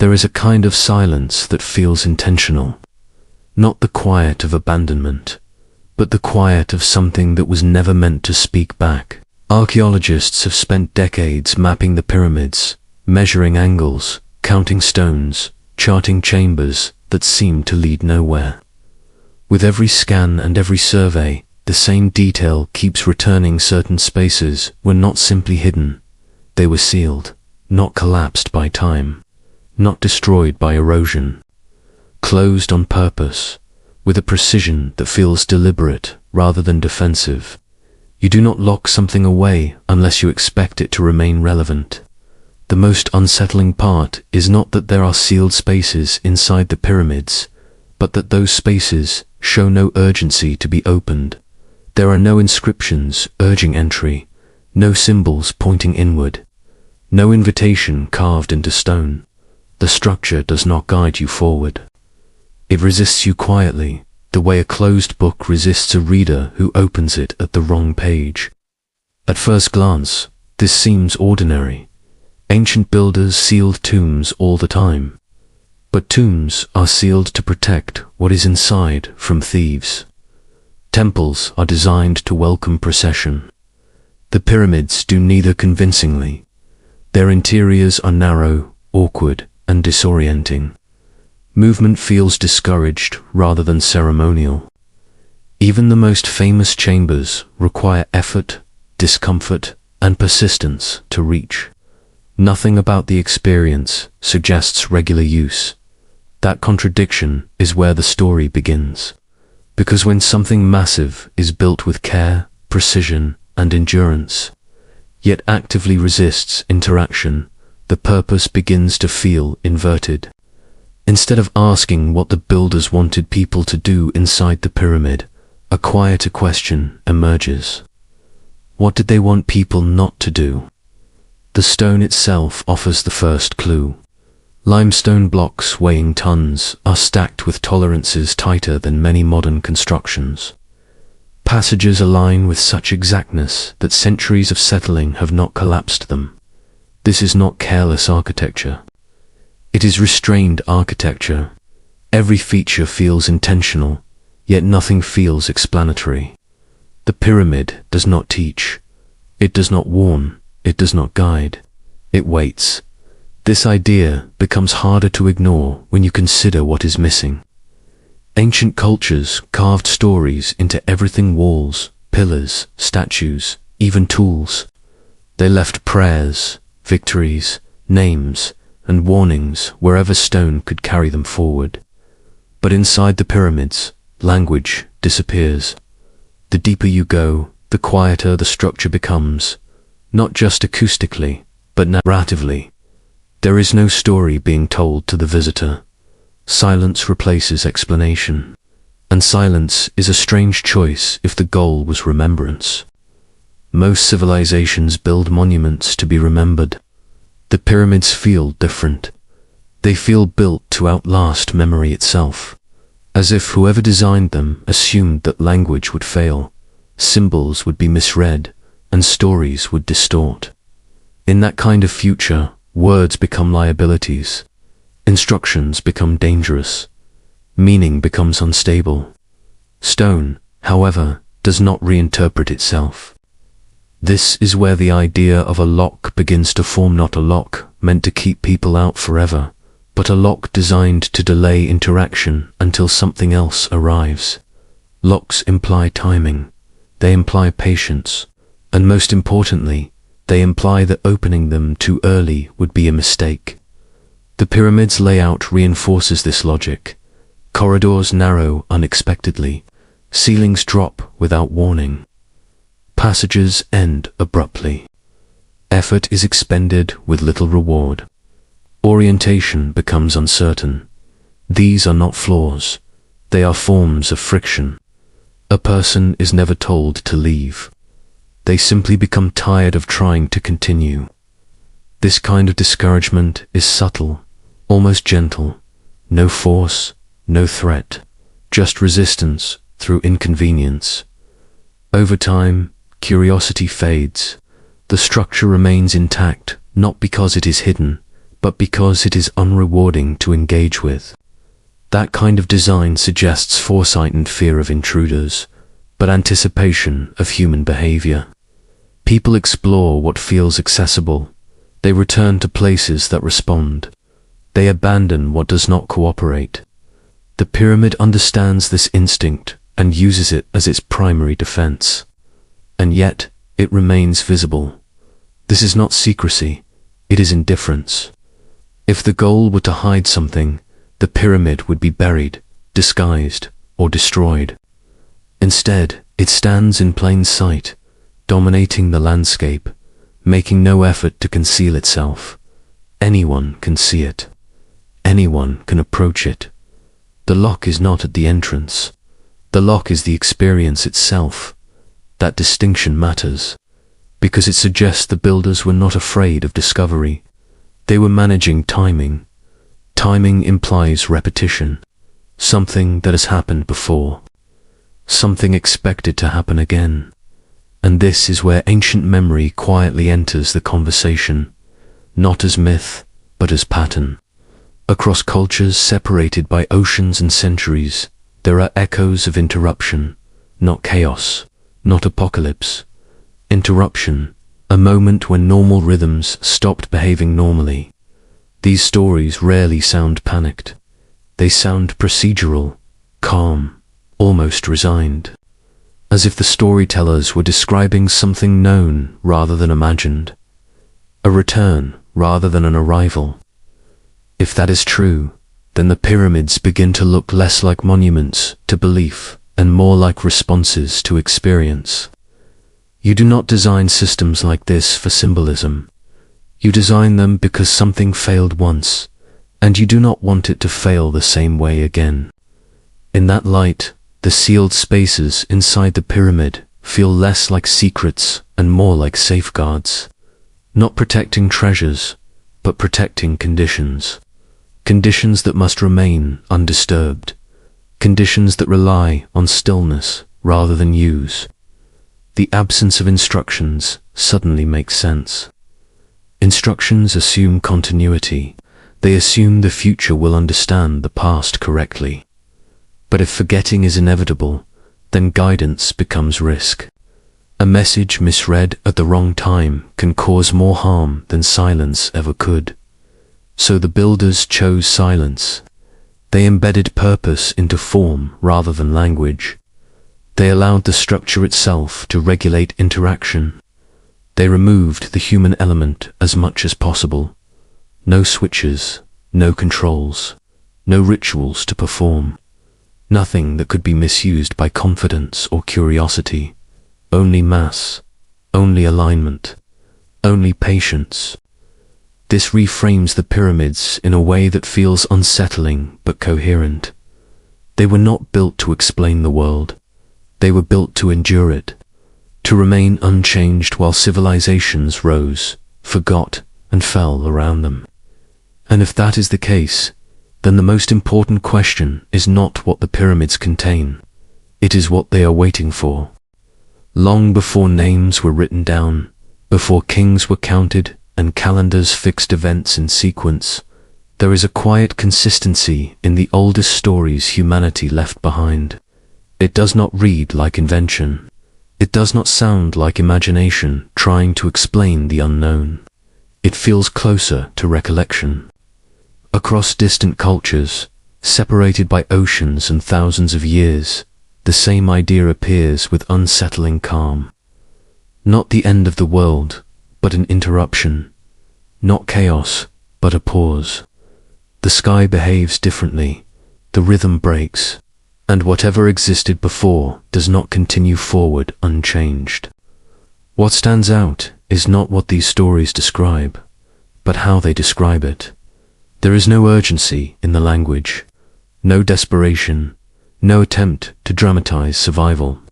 There is a kind of silence that feels intentional, not the quiet of abandonment, but the quiet of something that was never meant to speak back. Archaeologists have spent decades mapping the pyramids, measuring angles, counting stones, charting chambers that seem to lead nowhere. With every scan and every survey, the same detail keeps returning. Certain spaces were not simply hidden, they were sealed, not collapsed by time, not destroyed by erosion, closed on purpose, with a precision that feels deliberate rather than defensive. You do not lock something away unless you expect it to remain relevant. The most unsettling part is not that there are sealed spaces inside the pyramids, but that those spaces show no urgency to be opened. There are no inscriptions urging entry, no symbols pointing inward, no invitation carved into stone. The structure does not guide you forward. It resists you quietly, the way a closed book resists a reader who opens it at the wrong page. At first glance, this seems ordinary. Ancient builders sealed tombs all the time. But tombs are sealed to protect what is inside from thieves. Temples are designed to welcome procession. The pyramids do neither convincingly. Their interiors are narrow, awkward, and disorienting. Movement feels discouraged rather than ceremonial. Even the most famous chambers require effort, discomfort, and persistence to reach. Nothing about the experience suggests regular use. That contradiction is where the story begins. Because when something massive is built with care, precision, and endurance, yet actively resists interaction, the purpose begins to feel inverted. Instead of asking what the builders wanted people to do inside the pyramid, a quieter question emerges. What did they want people not to do? The stone itself offers the first clue. Limestone blocks weighing tons are stacked with tolerances tighter than many modern constructions. Passages align with such exactness that centuries of settling have not collapsed them. This is not careless architecture. It is restrained architecture. Every feature feels intentional, yet nothing feels explanatory. The pyramid does not teach. It does not warn. It does not guide. It waits. This idea becomes harder to ignore when you consider what is missing. Ancient cultures carved stories into everything: walls, pillars, statues, even tools. They left prayers, victories, names, and warnings wherever stone could carry them forward. But inside the pyramids, language disappears. The deeper you go, the quieter the structure becomes, not just acoustically, but narratively. There is no story being told to the visitor. Silence replaces explanation. And silence is a strange choice if the goal was remembrance. Most civilizations build monuments to be remembered. The pyramids feel different. They feel built to outlast memory itself, as if whoever designed them assumed that language would fail, symbols would be misread, and stories would distort. In that kind of future, words become liabilities, instructions become dangerous, meaning becomes unstable. Stone, however, does not reinterpret itself. This is where the idea of a lock begins to form, not a lock meant to keep people out forever, but a lock designed to delay interaction until something else arrives. Locks imply timing, they imply patience, and most importantly, they imply that opening them too early would be a mistake. The pyramid's layout reinforces this logic. Corridors narrow unexpectedly, ceilings drop without warning. Passages end abruptly. Effort is expended with little reward. Orientation becomes uncertain. These are not flaws. They are forms of friction. A person is never told to leave. They simply become tired of trying to continue. This kind of discouragement is subtle, almost gentle. No force, no threat, just resistance through inconvenience. Over time, curiosity fades. The structure remains intact, not because it is hidden, but because it is unrewarding to engage with. That kind of design suggests foresight and fear of intruders, but anticipation of human behavior. People explore what feels accessible. They return to places that respond. They abandon what does not cooperate. The pyramid understands this instinct and uses it as its primary defense. And yet, it remains visible. This is not secrecy, it is indifference. If the goal were to hide something, the pyramid would be buried, disguised, or destroyed. Instead, it stands in plain sight, dominating the landscape, making no effort to conceal itself. Anyone can see it. Anyone can approach it. The lock is not at the entrance. The lock is the experience itself. That distinction matters, because it suggests the builders were not afraid of discovery. They were managing timing. Timing implies repetition, something that has happened before, something expected to happen again. And this is where ancient memory quietly enters the conversation, not as myth, but as pattern. Across cultures separated by oceans and centuries, there are echoes of interruption, not chaos, not apocalypse. Interruption, a moment when normal rhythms stopped behaving normally. These stories rarely sound panicked. They sound procedural, calm, almost resigned, as if the storytellers were describing something known rather than imagined, a return rather than an arrival. If that is true, then the pyramids begin to look less like monuments to belief and more like responses to experience. You do not design systems like this for symbolism. You design them because something failed once, and you do not want it to fail the same way again. In that light, the sealed spaces inside the pyramid feel less like secrets and more like safeguards, not protecting treasures, but protecting conditions. Conditions that must remain undisturbed. Conditions that rely on stillness rather than use. The absence of instructions suddenly makes sense. Instructions assume continuity. They assume the future will understand the past correctly. But if forgetting is inevitable, then guidance becomes risk. A message misread at the wrong time can cause more harm than silence ever could. So the builders chose silence. They embedded purpose into form rather than language. They allowed the structure itself to regulate interaction. They removed the human element as much as possible. No switches, no controls, no rituals to perform. Nothing that could be misused by confidence or curiosity. Only mass, only alignment, only patience. This reframes the pyramids in a way that feels unsettling but coherent. They were not built to explain the world. They were built to endure it, to remain unchanged while civilizations rose, forgot, and fell around them. And if that is the case, then the most important question is not what the pyramids contain. It is what they are waiting for. Long before names were written down, before kings were counted and calendars fixed events in sequence, there is a quiet consistency in the oldest stories humanity left behind. It does not read like invention. It does not sound like imagination trying to explain the unknown. It feels closer to recollection. Across distant cultures, separated by oceans and thousands of years, the same idea appears with unsettling calm. Not the end of the world, but an interruption. Not chaos, but a pause. The sky behaves differently. The rhythm breaks. And whatever existed before does not continue forward unchanged. What stands out is not what these stories describe, but how they describe it. There is no urgency in the language, no desperation, no attempt to dramatize survival.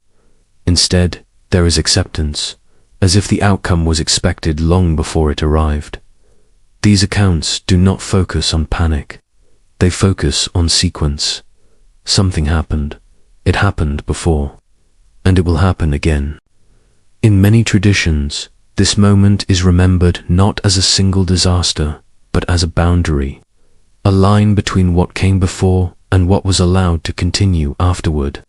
Instead, there is acceptance, as if the outcome was expected long before it arrived. These accounts do not focus on panic. They focus on sequence. Something happened. It happened before. And it will happen again. In many traditions, this moment is remembered not as a single disaster, but as a boundary, a line between what came before and what was allowed to continue afterward.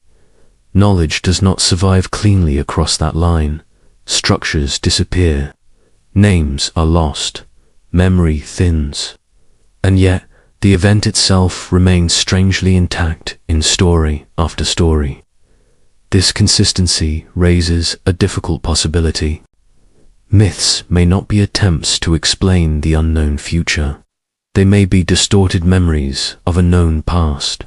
Knowledge does not survive cleanly across that line. Structures disappear, names are lost, memory thins, and yet the event itself remains strangely intact in story after story. This consistency raises a difficult possibility. Myths may not be attempts to explain the unknown future. They may be distorted memories of a known past.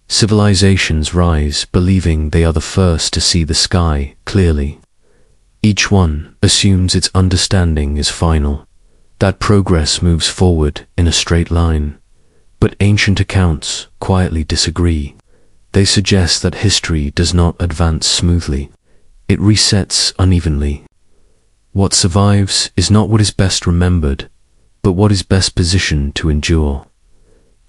Civilizations rise believing they are the first to see the sky clearly. Each one assumes its understanding is final, that progress moves forward in a straight line. But ancient accounts quietly disagree. They suggest that history does not advance smoothly. It resets unevenly. What survives is not what is best remembered, but what is best positioned to endure.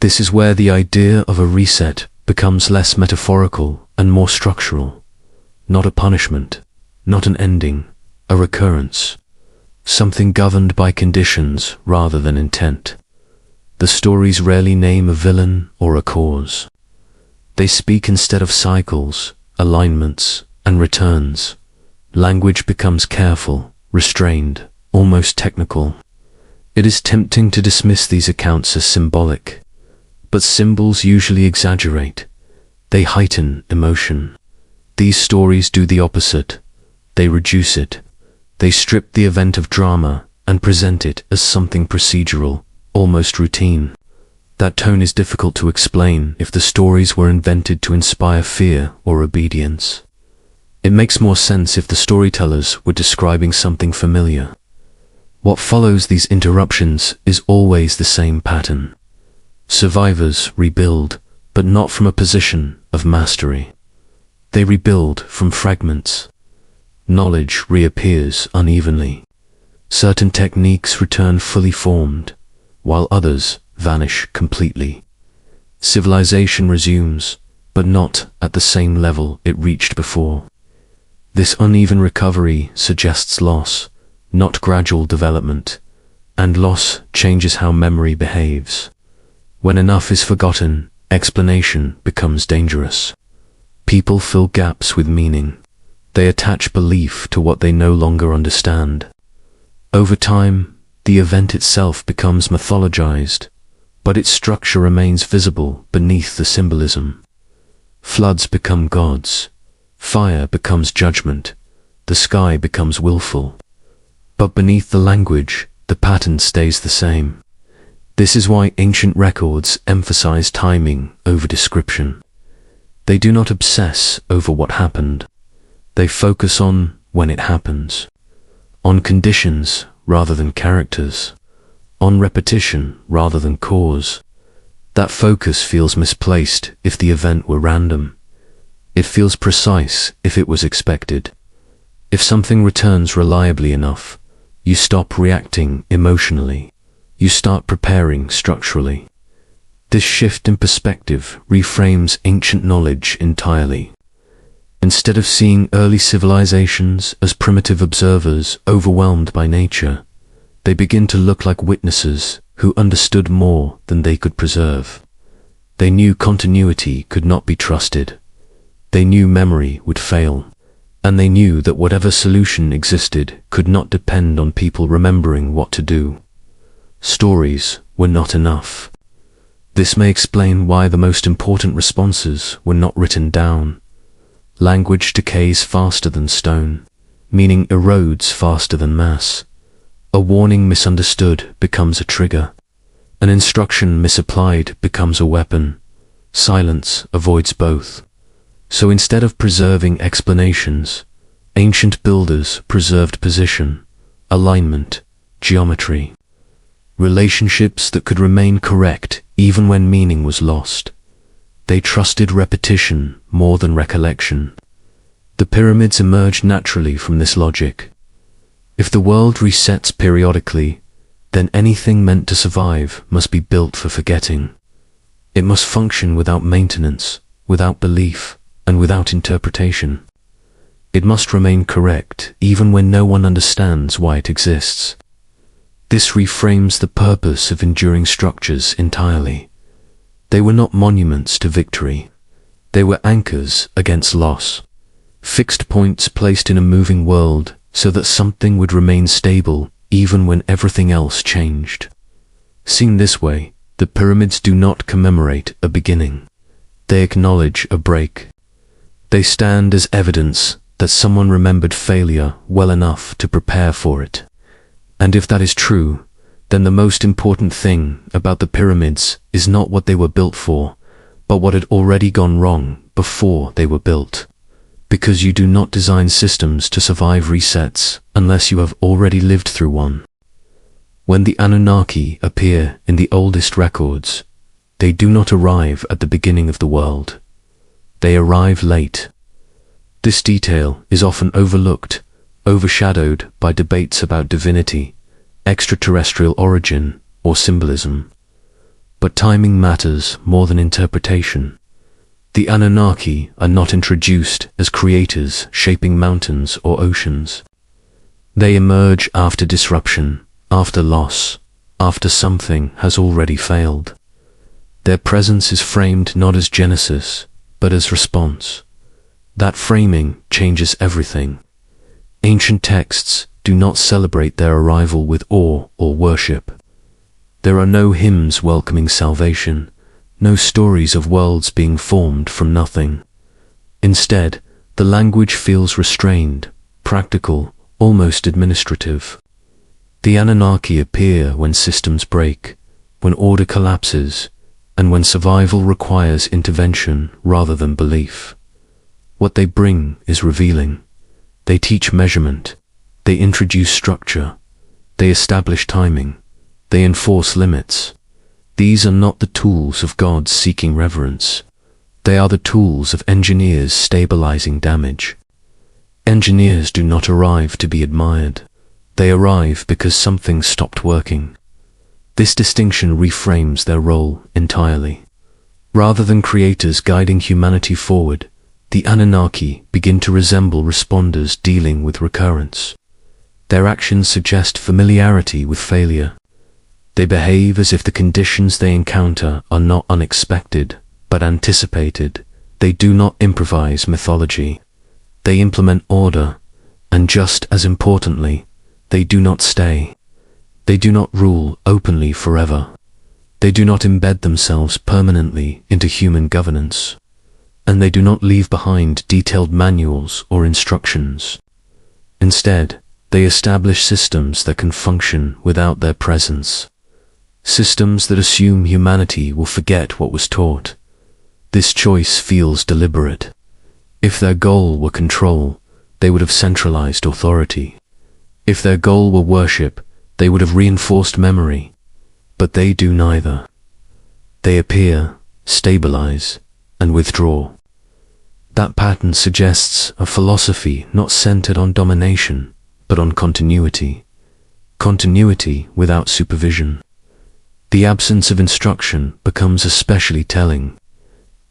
This is where the idea of a reset becomes less metaphorical and more structural. Not a punishment, not an ending, a recurrence. Something governed by conditions rather than intent. The stories rarely name a villain or a cause. They speak instead of cycles, alignments, and returns. Language becomes careful, restrained, almost technical. It is tempting to dismiss these accounts as symbolic, but symbols usually exaggerate. They heighten emotion. These stories do the opposite. They reduce it. They strip the event of drama and present it as something procedural, almost routine. That tone is difficult to explain if the stories were invented to inspire fear or obedience. It makes more sense if the storytellers were describing something familiar. What follows these interruptions is always the same pattern. Survivors rebuild, but not from a position of mastery. They rebuild from fragments. Knowledge reappears unevenly. Certain techniques return fully formed, while others vanish completely. Civilization resumes, but not at the same level it reached before. This uneven recovery suggests loss, not gradual development, and loss changes how memory behaves. When enough is forgotten, explanation becomes dangerous. People fill gaps with meaning. They attach belief to what they no longer understand. Over time, the event itself becomes mythologized, but its structure remains visible beneath the symbolism. Floods become gods. Fire becomes judgment. The sky becomes willful. But beneath the language, the pattern stays the same. This is why ancient records emphasize timing over description. They do not obsess over what happened. They focus on when it happens, on conditions rather than characters, on repetition rather than cause. That focus feels misplaced if the event were random. It feels precise if it was expected. If something returns reliably enough, you stop reacting emotionally. You start preparing structurally. This shift in perspective reframes ancient knowledge entirely. Instead of seeing early civilizations as primitive observers overwhelmed by nature, they begin to look like witnesses who understood more than they could preserve. They knew continuity could not be trusted. They knew memory would fail. And they knew that whatever solution existed could not depend on people remembering what to do. Stories were not enough. This may explain why the most important responses were not written down. Language decays faster than stone. Meaning erodes faster than mass. A warning misunderstood becomes a trigger. An instruction misapplied becomes a weapon. Silence avoids both. So instead of preserving explanations, ancient builders preserved position, alignment, geometry, relationships that could remain correct even when meaning was lost. They trusted repetition more than recollection. The pyramids emerged naturally from this logic. If the world resets periodically, then anything meant to survive must be built for forgetting. It must function without maintenance, without belief, and without interpretation. It must remain correct even when no one understands why it exists. This reframes the purpose of enduring structures entirely. They were not monuments to victory. They were anchors against loss. Fixed points placed in a moving world so that something would remain stable even when everything else changed. Seen this way, the pyramids do not commemorate a beginning. They acknowledge a break. They stand as evidence that someone remembered failure well enough to prepare for it. And if that is true, then the most important thing about the pyramids is not what they were built for, but what had already gone wrong before they were built. Because you do not design systems to survive resets unless you have already lived through one. When the Anunnaki appear in the oldest records, they do not arrive at the beginning of the world. They arrive late. This detail is often overlooked, overshadowed by debates about divinity, extraterrestrial origin, or symbolism. But timing matters more than interpretation. The Anunnaki are not introduced as creators shaping mountains or oceans. They emerge after disruption, after loss, after something has already failed. Their presence is framed not as genesis, but as response. That framing changes everything. Ancient texts do not celebrate their arrival with awe or worship. There are no hymns welcoming salvation, no stories of worlds being formed from nothing. Instead, the language feels restrained, practical, almost administrative. The Anunnaki appear when systems break, when order collapses, and when survival requires intervention rather than belief. What they bring is revealing. They teach measurement. They introduce structure. They establish timing. They enforce limits. These are not the tools of gods seeking reverence. They are the tools of engineers stabilizing damage. Engineers do not arrive to be admired. They arrive because something stopped working. This distinction reframes their role entirely. Rather than creators guiding humanity forward, the Anunnaki begin to resemble responders dealing with recurrence. Their actions suggest familiarity with failure. They behave as if the conditions they encounter are not unexpected, but anticipated. They do not improvise mythology. They implement order, and just as importantly, they do not stay. They do not rule openly forever. They do not embed themselves permanently into human governance. And they do not leave behind detailed manuals or instructions. Instead, they establish systems that can function without their presence. Systems that assume humanity will forget what was taught. This choice feels deliberate. If their goal were control, they would have centralized authority. If their goal were worship, they would have reinforced memory. But they do neither. They appear, stabilize, and withdraw. That pattern suggests a philosophy not centered on domination, but on continuity. Continuity without supervision. The absence of instruction becomes especially telling.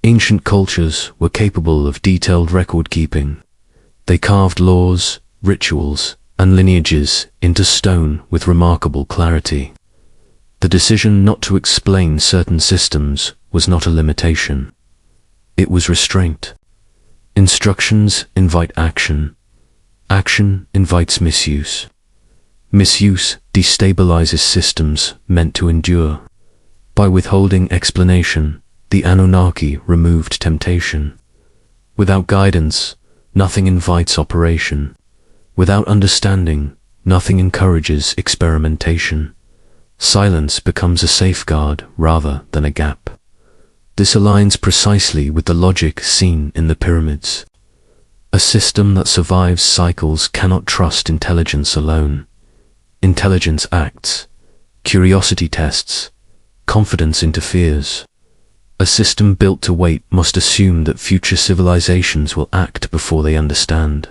Ancient cultures were capable of detailed record-keeping. They carved laws, rituals, and lineages into stone with remarkable clarity. The decision not to explain certain systems was not a limitation. It was restraint. Instructions invite action. Action invites misuse. Misuse destabilizes systems meant to endure. By withholding explanation, the Anunnaki removed temptation. Without guidance, nothing invites operation. Without understanding, nothing encourages experimentation. Silence becomes a safeguard rather than a gap. This aligns precisely with the logic seen in the pyramids. A system that survives cycles cannot trust intelligence alone. Intelligence acts. Curiosity tests. Confidence interferes. A system built to wait must assume that future civilizations will act before they understand.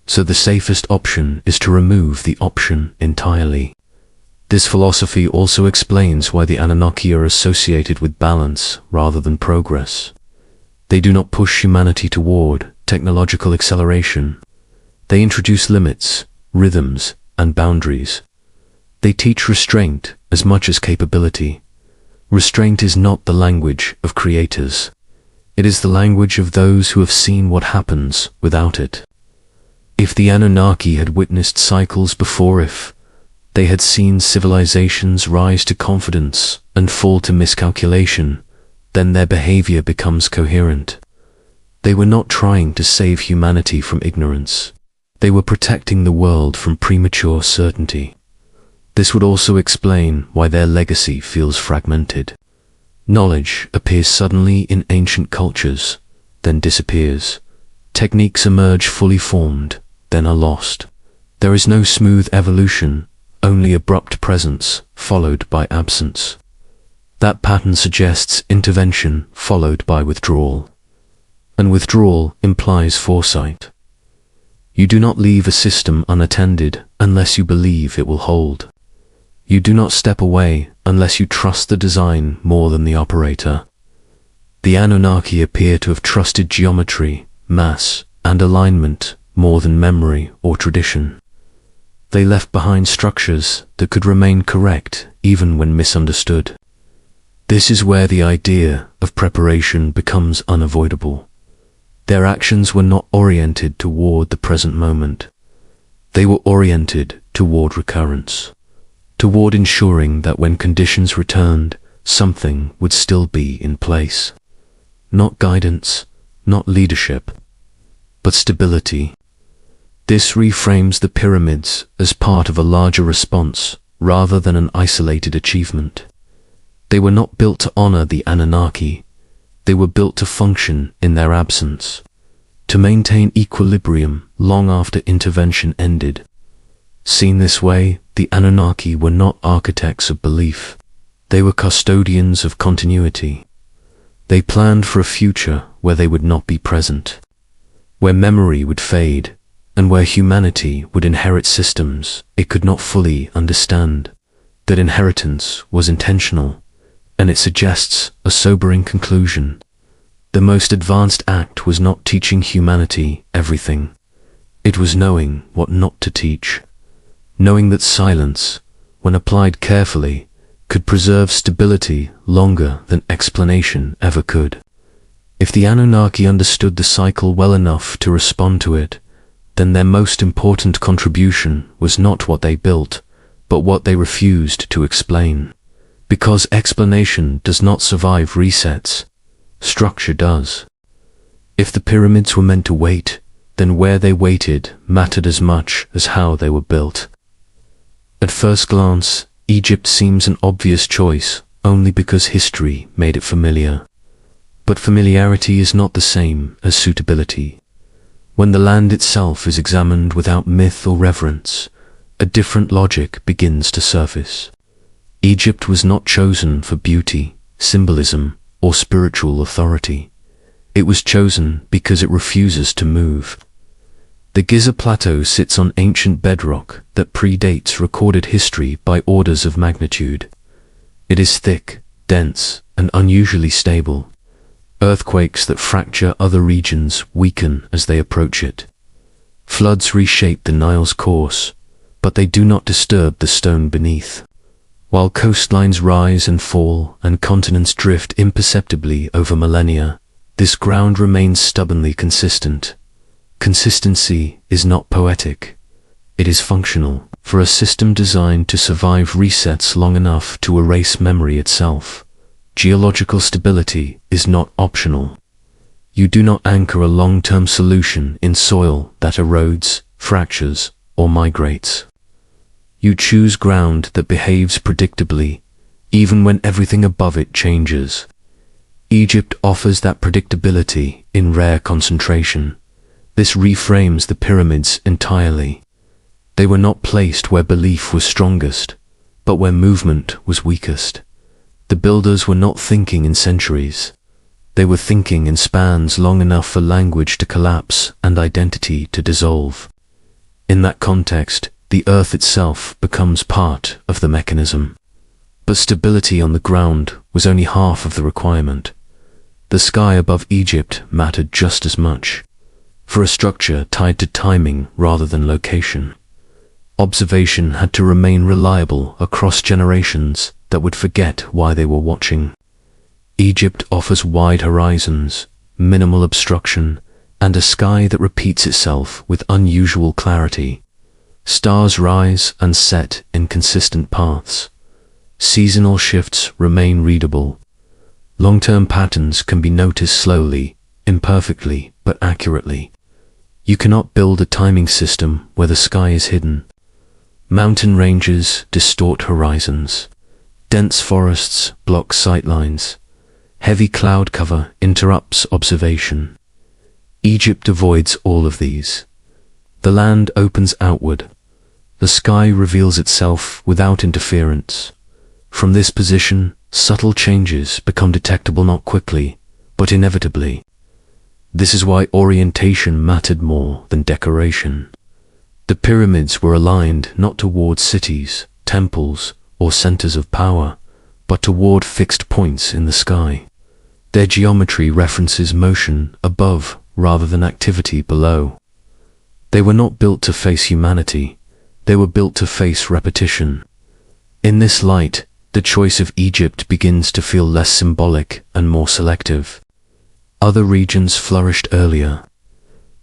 So the safest option is to remove the option entirely. This philosophy also explains why the Anunnaki are associated with balance rather than progress. They do not push humanity toward technological acceleration. They introduce limits, rhythms, and boundaries. They teach restraint as much as capability. Restraint is not the language of creators. It is the language of those who have seen what happens without it. If the Anunnaki had witnessed cycles before, if they had seen civilizations rise to confidence and fall to miscalculation, then their behavior becomes coherent. They were not trying to save humanity from ignorance. They were protecting the world from premature certainty. This would also explain why their legacy feels fragmented. Knowledge appears suddenly in ancient cultures, then disappears. Techniques emerge fully formed, then are lost. There is no smooth evolution, only abrupt presence, followed by absence. That pattern suggests intervention followed by withdrawal. And withdrawal implies foresight. You do not leave a system unattended unless you believe it will hold. You do not step away unless you trust the design more than the operator. The Anunnaki appear to have trusted geometry, mass, and alignment more than memory or tradition. They left behind structures that could remain correct even when misunderstood. This is where the idea of preparation becomes unavoidable. Their actions were not oriented toward the present moment. They were oriented toward recurrence, toward ensuring that when conditions returned, something would still be in place. Not guidance, not leadership, but stability. This reframes the pyramids as part of a larger response rather than an isolated achievement. They were not built to honor the Anunnaki. They were built to function in their absence, to maintain equilibrium long after intervention ended. Seen this way, the Anunnaki were not architects of belief. They were custodians of continuity. They planned for a future where they would not be present, where memory would fade, and where humanity would inherit systems it could not fully understand. That inheritance was intentional, and it suggests a sobering conclusion. The most advanced act was not teaching humanity everything. It was knowing what not to teach. Knowing that silence, when applied carefully, could preserve stability longer than explanation ever could. If the Anunnaki understood the cycle well enough to respond to it, then their most important contribution was not what they built, but what they refused to explain. Because explanation does not survive resets, structure does. If the pyramids were meant to wait, then where they waited mattered as much as how they were built. At first glance, Egypt seems an obvious choice only because history made it familiar. But familiarity is not the same as suitability. When the land itself is examined without myth or reverence, a different logic begins to surface. Egypt was not chosen for beauty, symbolism, or spiritual authority. It was chosen because it refuses to move. The Giza Plateau sits on ancient bedrock that predates recorded history by orders of magnitude. It is thick, dense, and unusually stable. Earthquakes that fracture other regions weaken as they approach it. Floods reshape the Nile's course, but they do not disturb the stone beneath. While coastlines rise and fall and continents drift imperceptibly over millennia, this ground remains stubbornly consistent. Consistency is not poetic. It is functional, for a system designed to survive resets long enough to erase memory itself. Geological stability is not optional. You do not anchor a long-term solution in soil that erodes, fractures, or migrates. You choose ground that behaves predictably, even when everything above it changes. Egypt offers that predictability in rare concentration. This reframes the pyramids entirely. They were not placed where belief was strongest, but where movement was weakest. The builders were not thinking in centuries. They were thinking in spans long enough for language to collapse and identity to dissolve. In that context, the earth itself becomes part of the mechanism. But stability on the ground was only half of the requirement. The sky above Egypt mattered just as much, for a structure tied to timing rather than location. Observation had to remain reliable across generations that would forget why they were watching. Egypt offers wide horizons, minimal obstruction, and a sky that repeats itself with unusual clarity. Stars rise and set in consistent paths. Seasonal shifts remain readable. Long-term patterns can be noticed slowly, imperfectly, but accurately. You cannot build a timing system where the sky is hidden. Mountain ranges distort horizons. Dense forests block sightlines. Heavy cloud cover interrupts observation. Egypt avoids all of these. The land opens outward. The sky reveals itself without interference. From this position, subtle changes become detectable not quickly, but inevitably. This is why orientation mattered more than decoration. The pyramids were aligned not toward cities, temples, or centers of power, but toward fixed points in the sky. Their geometry references motion above rather than activity below. They were not built to face humanity, they were built to face repetition. In this light, the choice of Egypt begins to feel less symbolic and more selective. Other regions flourished earlier.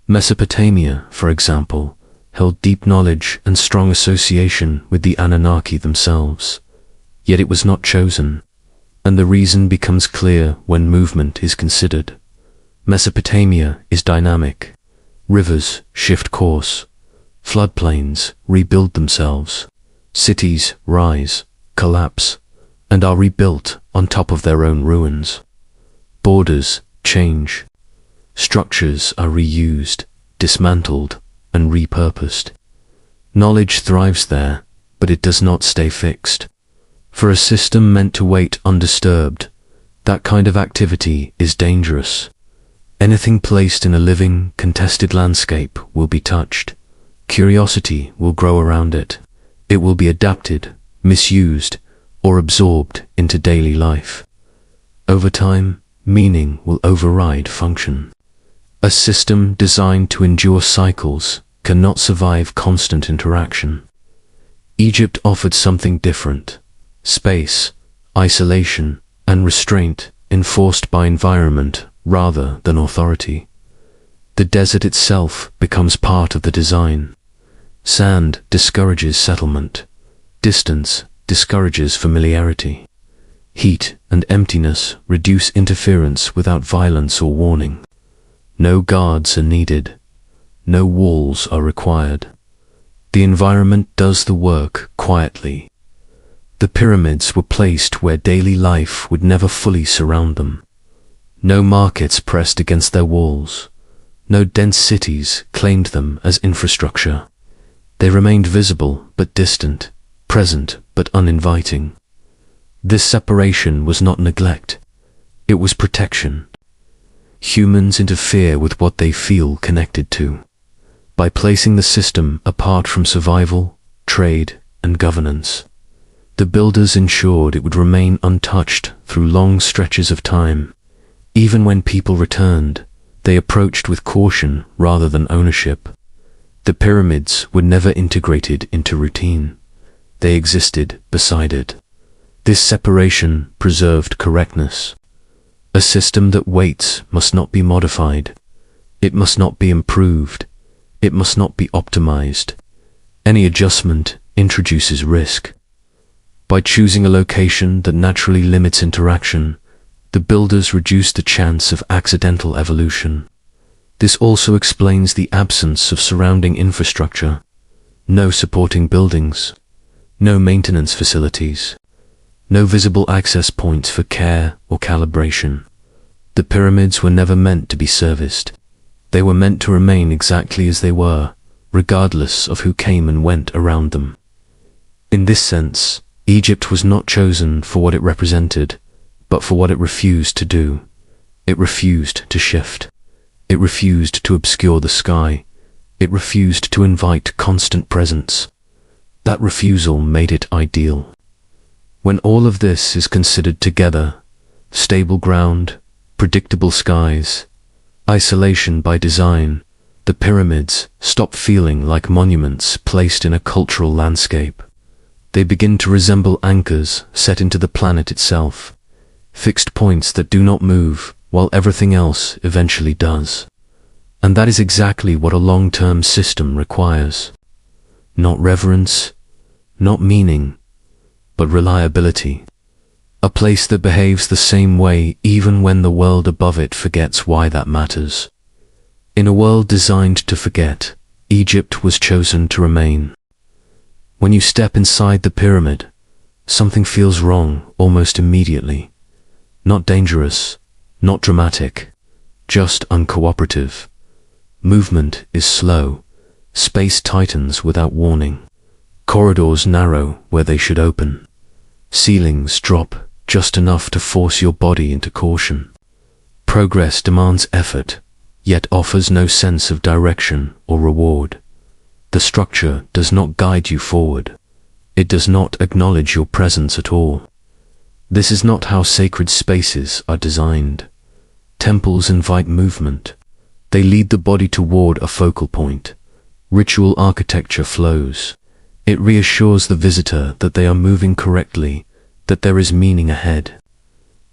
Mesopotamia, for example, held deep knowledge and strong association with the Anunnaki themselves. Yet it was not chosen, and the reason becomes clear when movement is considered. Mesopotamia is dynamic. Rivers shift course. Floodplains rebuild themselves. Cities rise, collapse, and are rebuilt on top of their own ruins. Borders change. Structures are reused, dismantled, and repurposed. Knowledge thrives there, but it does not stay fixed. For a system meant to wait undisturbed, that kind of activity is dangerous. Anything placed in a living, contested landscape will be touched. Curiosity will grow around it. It will be adapted, misused, or absorbed into daily life. Over time, meaning will override function. A system designed to endure cycles cannot survive constant interaction. Egypt offered something different: space, isolation, and restraint enforced by environment rather than authority. The desert itself becomes part of the design. Sand discourages settlement. Distance discourages familiarity. Heat and emptiness reduce interference without violence or warning. No guards are needed. No walls are required. The environment does the work quietly. The pyramids were placed where daily life would never fully surround them. No markets pressed against their walls. No dense cities claimed them as infrastructure. They remained visible but distant, present but uninviting. This separation was not neglect. It was protection. Humans interfere with what they feel connected to. By placing the system apart from survival, trade, and governance, the builders ensured it would remain untouched through long stretches of time. Even when people returned, they approached with caution rather than ownership. The pyramids were never integrated into routine. They existed beside it. This separation preserved correctness. A system that waits must not be modified. It must not be improved. It must not be optimized. Any adjustment introduces risk. By choosing a location that naturally limits interaction, the builders reduced the chance of accidental evolution. This also explains the absence of surrounding infrastructure. No supporting buildings. No maintenance facilities. No visible access points for care or calibration. The pyramids were never meant to be serviced. They were meant to remain exactly as they were, regardless of who came and went around them. In this sense, Egypt was not chosen for what it represented, but for what it refused to do. It refused to shift. It refused to obscure the sky. It refused to invite constant presence. That refusal made it ideal. When all of this is considered together, stable ground, predictable skies, isolation by design, The pyramids stop feeling like monuments placed in a cultural landscape. They begin to resemble anchors set into the planet itself, fixed points that do not move while everything else eventually does. And that is exactly what a long-term system requires. Not reverence, not meaning, but reliability. A place that behaves the same way even when the world above it forgets why that matters. In a world designed to forget, Egypt was chosen to remain. When you step inside the pyramid, something feels wrong almost immediately. Not dangerous, not dramatic, just uncooperative. Movement is slow, space tightens without warning. Corridors narrow where they should open. Ceilings drop just enough to force your body into caution. Progress demands effort, yet offers no sense of direction or reward. The structure does not guide you forward. It does not acknowledge your presence at all. This is not how sacred spaces are designed. Temples invite movement. They lead the body toward a focal point. Ritual architecture flows. It reassures the visitor that they are moving correctly, that there is meaning ahead.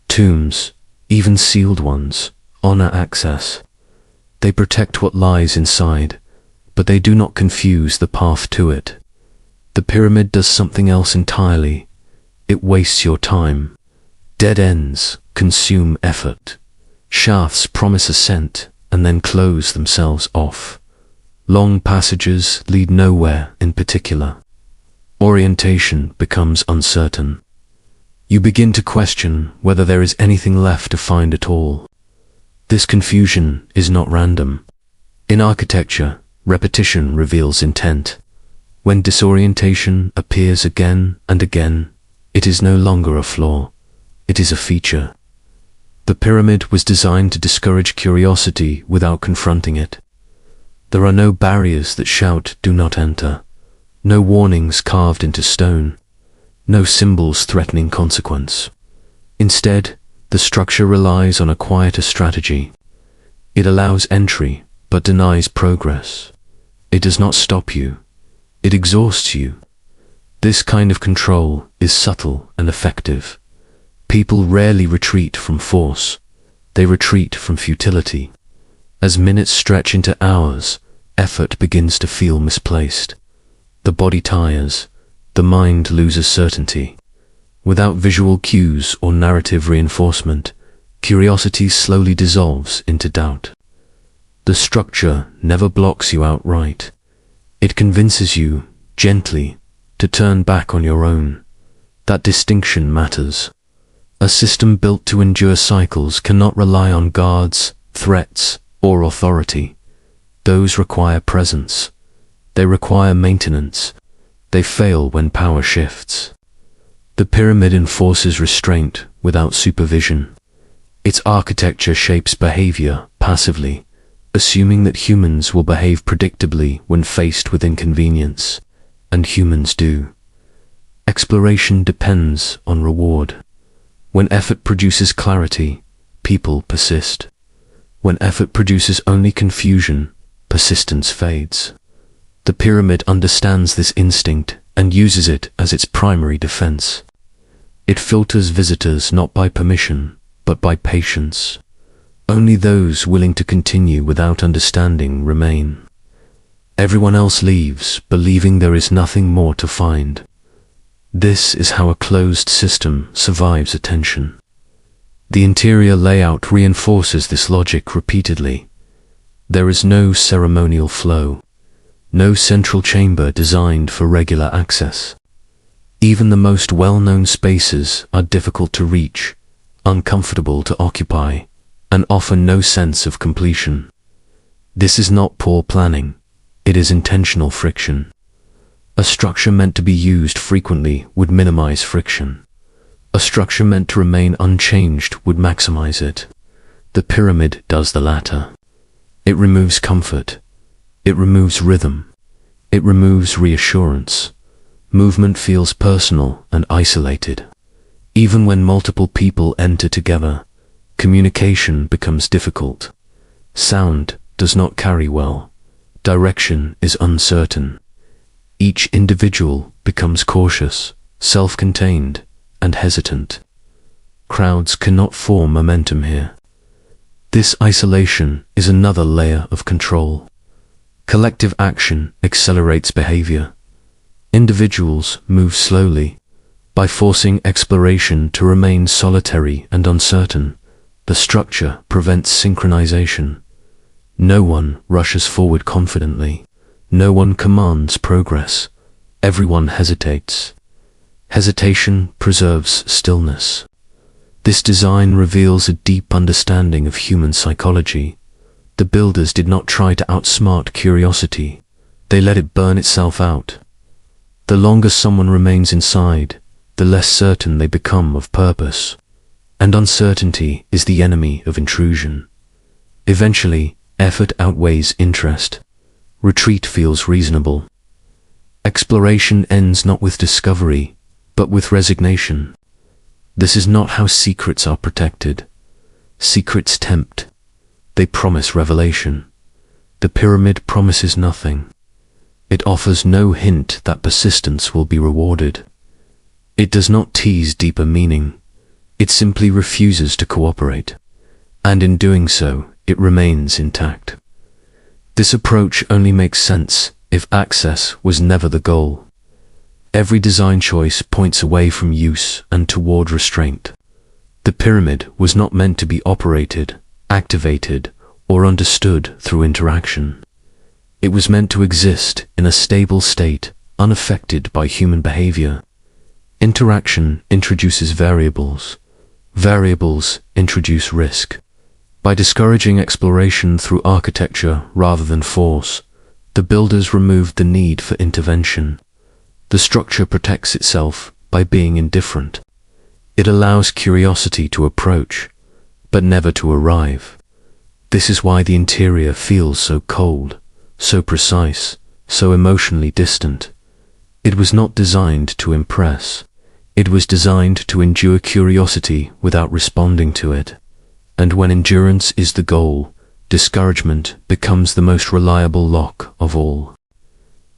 Tombs, even sealed ones, honor access. They protect what lies inside, but they do not confuse the path to it. The pyramid does something else entirely. It wastes your time. Dead ends consume effort. Shafts promise ascent and then close themselves off. Long passages lead nowhere in particular. Orientation becomes uncertain. You begin to question whether there is anything left to find at all. This confusion is not random. In architecture, repetition reveals intent. When disorientation appears again and again, it is no longer a flaw. It is a feature. The pyramid was designed to discourage curiosity without confronting it. There are no barriers that shout, "Do not enter." No warnings carved into stone. No symbols threatening consequence. Instead, the structure relies on a quieter strategy. It allows entry, but denies progress. It does not stop you. It exhausts you. This kind of control is subtle and effective. People rarely retreat from force. They retreat from futility. As minutes stretch into hours, effort begins to feel misplaced. The body tires. The mind loses certainty. Without visual cues or narrative reinforcement, curiosity slowly dissolves into doubt. The structure never blocks you outright. It convinces you, gently, to turn back on your own. That distinction matters. A system built to endure cycles cannot rely on guards, threats, or authority. Those require presence. They require maintenance. They fail when power shifts. The pyramid enforces restraint without supervision. Its architecture shapes behavior passively, assuming that humans will behave predictably when faced with inconvenience, and humans do. Exploration depends on reward. When effort produces clarity, people persist. When effort produces only confusion, persistence fades. The pyramid understands this instinct and uses it as its primary defense. It filters visitors not by permission, but by patience. Only those willing to continue without understanding remain. Everyone else leaves, believing there is nothing more to find. This is how a closed system survives attention. The interior layout reinforces this logic repeatedly. There is no ceremonial flow. No central chamber designed for regular access. Even the most well-known spaces are difficult to reach, uncomfortable to occupy, and offer no sense of completion. This is not poor planning, it is intentional friction. A structure meant to be used frequently would minimize friction. A structure meant to remain unchanged would maximize it. The pyramid does the latter. It removes comfort. It removes rhythm. It removes reassurance. Movement feels personal and isolated. Even when multiple people enter together, communication becomes difficult. Sound does not carry well. Direction is uncertain. Each individual becomes cautious, self-contained, and hesitant. Crowds cannot form momentum here. This isolation is another layer of control. Collective action accelerates behavior. Individuals move slowly. By forcing exploration to remain solitary and uncertain, the structure prevents synchronization. No one rushes forward confidently. No one commands progress. Everyone hesitates. Hesitation preserves stillness. This design reveals a deep understanding of human psychology. The builders did not try to outsmart curiosity. They let it burn itself out. The longer someone remains inside, the less certain they become of purpose. And uncertainty is the enemy of intrusion. Eventually, effort outweighs interest. Retreat feels reasonable. Exploration ends not with discovery, but with resignation. This is not how secrets are protected. Secrets tempt. They promise revelation. The pyramid promises nothing. It offers no hint that persistence will be rewarded. It does not tease deeper meaning. It simply refuses to cooperate. And in doing so, it remains intact. This approach only makes sense if access was never the goal. Every design choice points away from use and toward restraint. The pyramid was not meant to be operated, activated, or understood through interaction. It was meant to exist in a stable state, unaffected by human behavior. Interaction introduces variables. Variables introduce risk. By discouraging exploration through architecture rather than force, the builders removed the need for intervention. The structure protects itself by being indifferent. It allows curiosity to approach, but never to arrive. This is why the interior feels so cold, so precise, so emotionally distant. It was not designed to impress. It was designed to endure curiosity without responding to it. And when endurance is the goal, discouragement becomes the most reliable lock of all.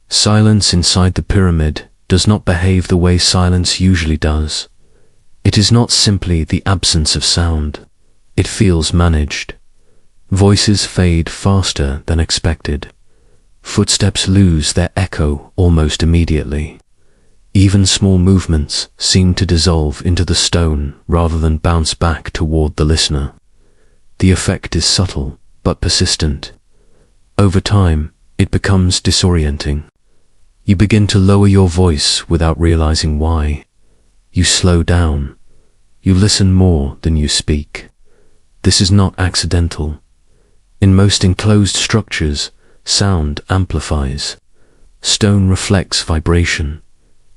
Silence inside the pyramid does not behave the way silence usually does. It is not simply the absence of sound. It feels managed. Voices fade faster than expected. Footsteps lose their echo almost immediately. Even small movements seem to dissolve into the stone rather than bounce back toward the listener. The effect is subtle, but persistent. Over time, it becomes disorienting. You begin to lower your voice without realizing why. You slow down. You listen more than you speak. This is not accidental. In most enclosed structures, sound amplifies. Stone reflects vibration.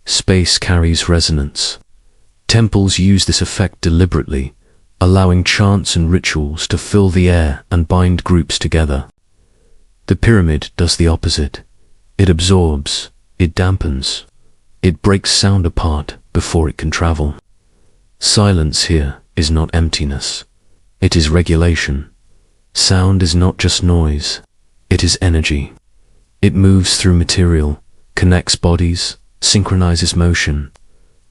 Space carries resonance. Temples use this effect deliberately, allowing chants and rituals to fill the air and bind groups together. The pyramid does the opposite. It absorbs, it dampens, it breaks sound apart before it can travel. Silence here is not emptiness. It is regulation. Sound is not just noise. It is energy. It moves through material, connects bodies, synchronizes motion.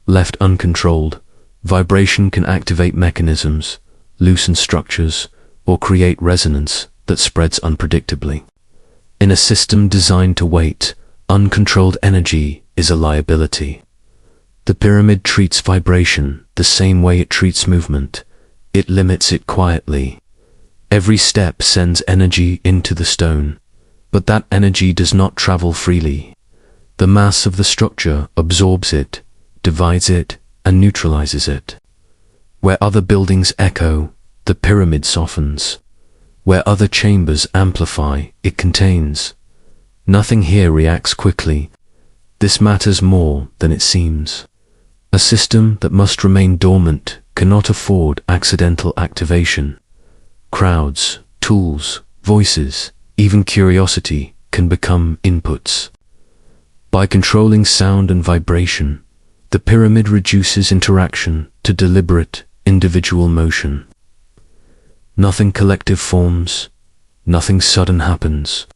Left uncontrolled, vibration can activate mechanisms, loosen structures, or create resonance that spreads unpredictably. In a system designed to wait, uncontrolled energy is a liability. The pyramid treats vibration the same way it treats movement. It limits it quietly. Every step sends energy into the stone, but that energy does not travel freely. The mass of the structure absorbs it, divides it, and neutralizes it. Where other buildings echo, the pyramid softens. Where other chambers amplify, it contains. Nothing here reacts quickly. This matters more than it seems. A system that must remain dormant cannot afford accidental activation. Crowds, tools, voices, even curiosity can become inputs. By controlling sound and vibration, the pyramid reduces interaction to deliberate, individual motion. Nothing collective forms, nothing sudden happens.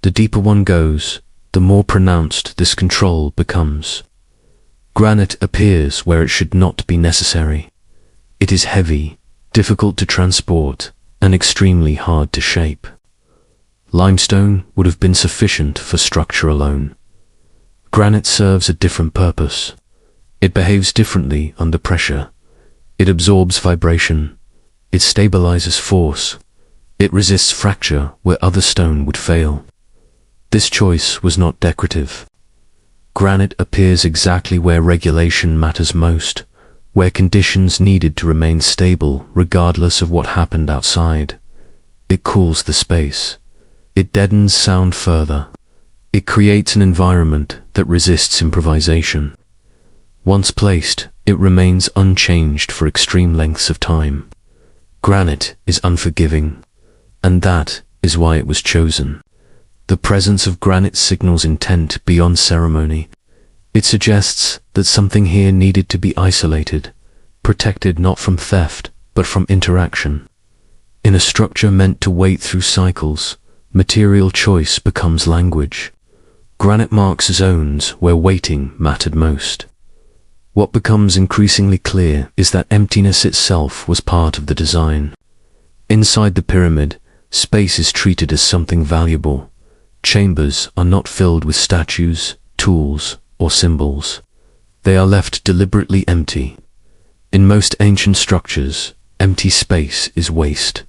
The deeper one goes, the more pronounced this control becomes. Granite appears where it should not be necessary. It is heavy, difficult to transport, and extremely hard to shape. Limestone would have been sufficient for structure alone. Granite serves a different purpose. It behaves differently under pressure. It absorbs vibration. It stabilizes force. It resists fracture where other stone would fail. This choice was not decorative. Granite appears exactly where regulation matters most, where conditions needed to remain stable regardless of what happened outside. It cools the space. It deadens sound further. It creates an environment that resists improvisation. Once placed, it remains unchanged for extreme lengths of time. Granite is unforgiving, and that is why it was chosen. The presence of granite signals intent beyond ceremony. It suggests that something here needed to be isolated, protected not from theft, but from interaction. In a structure meant to wait through cycles, material choice becomes language. Granite marks zones where waiting mattered most. What becomes increasingly clear is that emptiness itself was part of the design. Inside the pyramid, space is treated as something valuable. Chambers are not filled with statues, tools, or symbols. They are left deliberately empty. In most ancient structures, empty space is waste.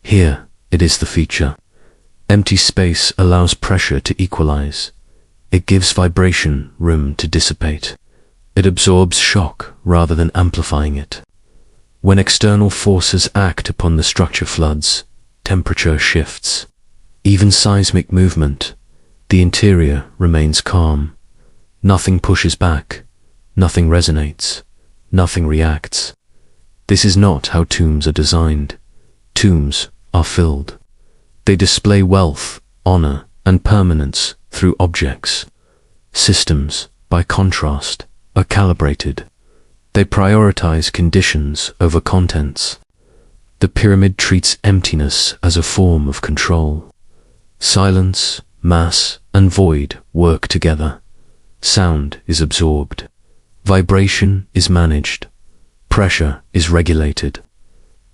Here, it is the feature. Empty space allows pressure to equalize. It gives vibration room to dissipate. It absorbs shock rather than amplifying it. When external forces act upon the structure floods, temperature shifts. Even seismic movement, the interior remains calm. Nothing pushes back, nothing resonates, nothing reacts. This is not how tombs are designed. Tombs are filled. They display wealth, honor, and permanence through objects. Systems, by contrast, are calibrated. They prioritize conditions over contents. The pyramid treats emptiness as a form of control. Silence, mass, and void work together. Sound is absorbed. Vibration is managed. Pressure is regulated.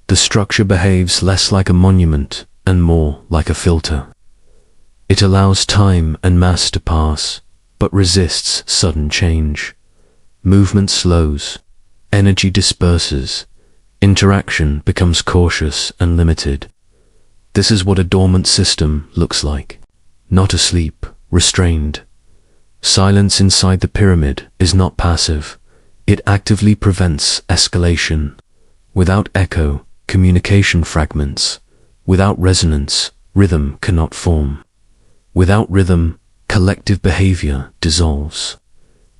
The structure behaves less like a monument and more like a filter. It allows time and mass to pass, but resists sudden change. Movement slows. Energy disperses. Interaction becomes cautious and limited. This is what a dormant system looks like. Not asleep, restrained. Silence inside the pyramid is not passive. It actively prevents escalation. Without echo, communication fragments. Without resonance, rhythm cannot form. Without rhythm, collective behavior dissolves.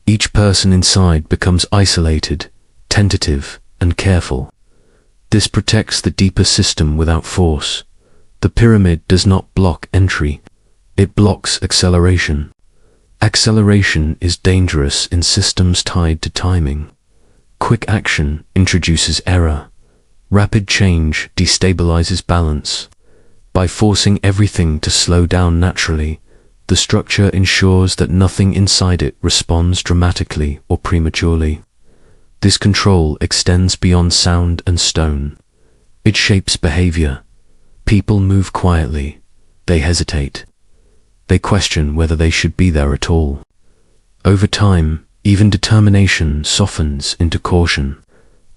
Each person inside becomes isolated, tentative, and careful. This protects the deeper system without force. The pyramid does not block entry. It blocks acceleration. Acceleration is dangerous in systems tied to timing. Quick action introduces error. Rapid change destabilizes balance. By forcing everything to slow down naturally, the structure ensures that nothing inside it responds dramatically or prematurely. This control extends beyond sound and stone. It shapes behavior. People move quietly. They hesitate. They question whether they should be there at all. Over time, even determination softens into caution,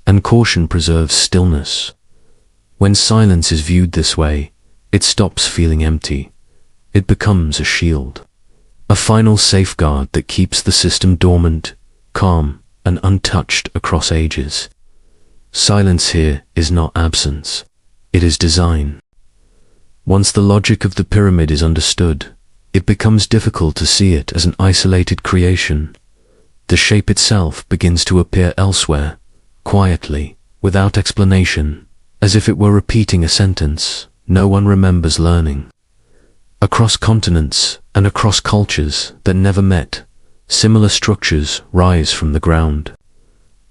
and caution preserves stillness. When silence is viewed this way, it stops feeling empty. It becomes a shield, a final safeguard that keeps the system dormant, calm, and untouched across ages. Silence here is not absence. It is design. Once the logic of the pyramid is understood, it becomes difficult to see it as an isolated creation. The shape itself begins to appear elsewhere, quietly, without explanation, as if it were repeating a sentence no one remembers learning. Across continents and across cultures that never met, similar structures rise from the ground.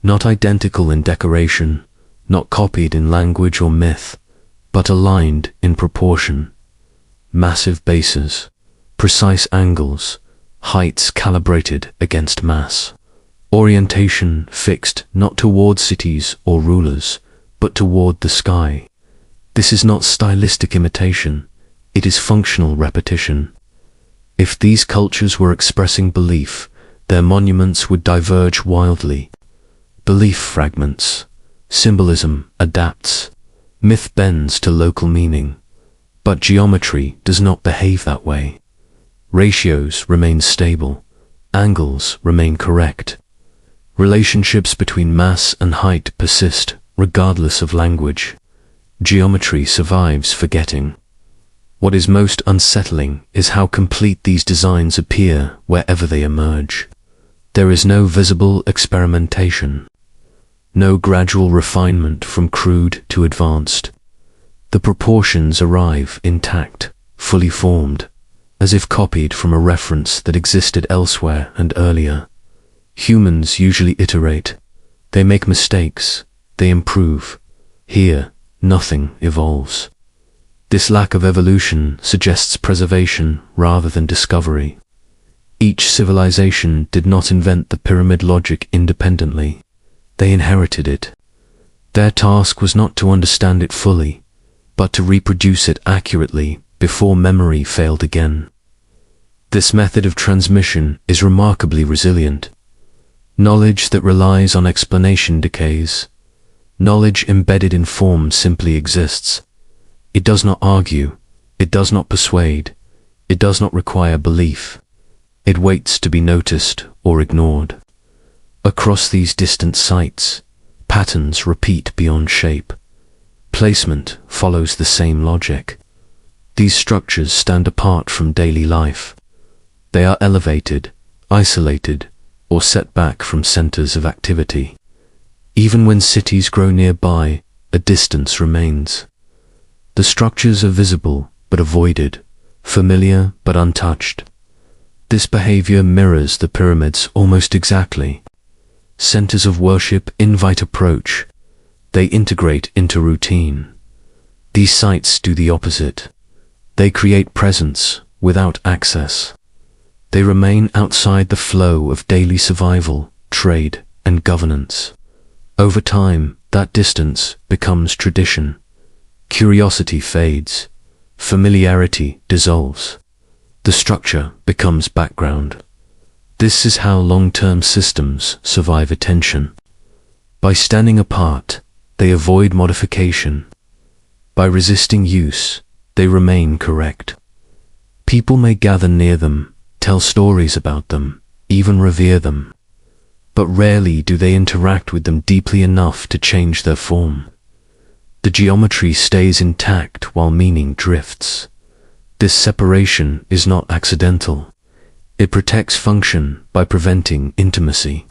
Not identical in decoration, not copied in language or myth, but aligned in proportion. Massive bases, precise angles, heights calibrated against mass, orientation fixed not toward cities or rulers, but toward the sky. This is not stylistic imitation, it is functional repetition. If these cultures were expressing belief, their monuments would diverge wildly. Belief fragments, symbolism adapts, myth bends to local meaning, but geometry does not behave that way. Ratios remain stable, angles remain correct. Relationships between mass and height persist regardless of language. Geometry survives forgetting. What is most unsettling is how complete these designs appear wherever they emerge. There is no visible experimentation, no gradual refinement from crude to advanced. The proportions arrive intact, fully formed, as if copied from a reference that existed elsewhere and earlier. Humans usually iterate. They make mistakes. They improve. Here, nothing evolves. This lack of evolution suggests preservation rather than discovery. Each civilization did not invent the pyramid logic independently. They inherited it. Their task was not to understand it fully, but to reproduce it accurately before memory failed again. This method of transmission is remarkably resilient. Knowledge that relies on explanation decays. Knowledge embedded in form simply exists. It does not argue, it does not persuade, it does not require belief. It waits to be noticed or ignored. Across these distant sites, patterns repeat beyond shape. Placement follows the same logic. These structures stand apart from daily life. They are elevated, isolated, or set back from centers of activity. Even when cities grow nearby, a distance remains. The structures are visible but avoided, familiar but untouched. This behavior mirrors the pyramids almost exactly. Centers of worship invite approach. They integrate into routine. These sites do the opposite. They create presence without access. They remain outside the flow of daily survival, trade, and governance. Over time, that distance becomes tradition. Curiosity fades. Familiarity dissolves. The structure becomes background. This is how long-term systems survive attention. By standing apart, they avoid modification. By resisting use, they remain correct. People may gather near them, tell stories about them, even revere them. But rarely do they interact with them deeply enough to change their form. The geometry stays intact while meaning drifts. This separation is not accidental. It protects function by preventing intimacy.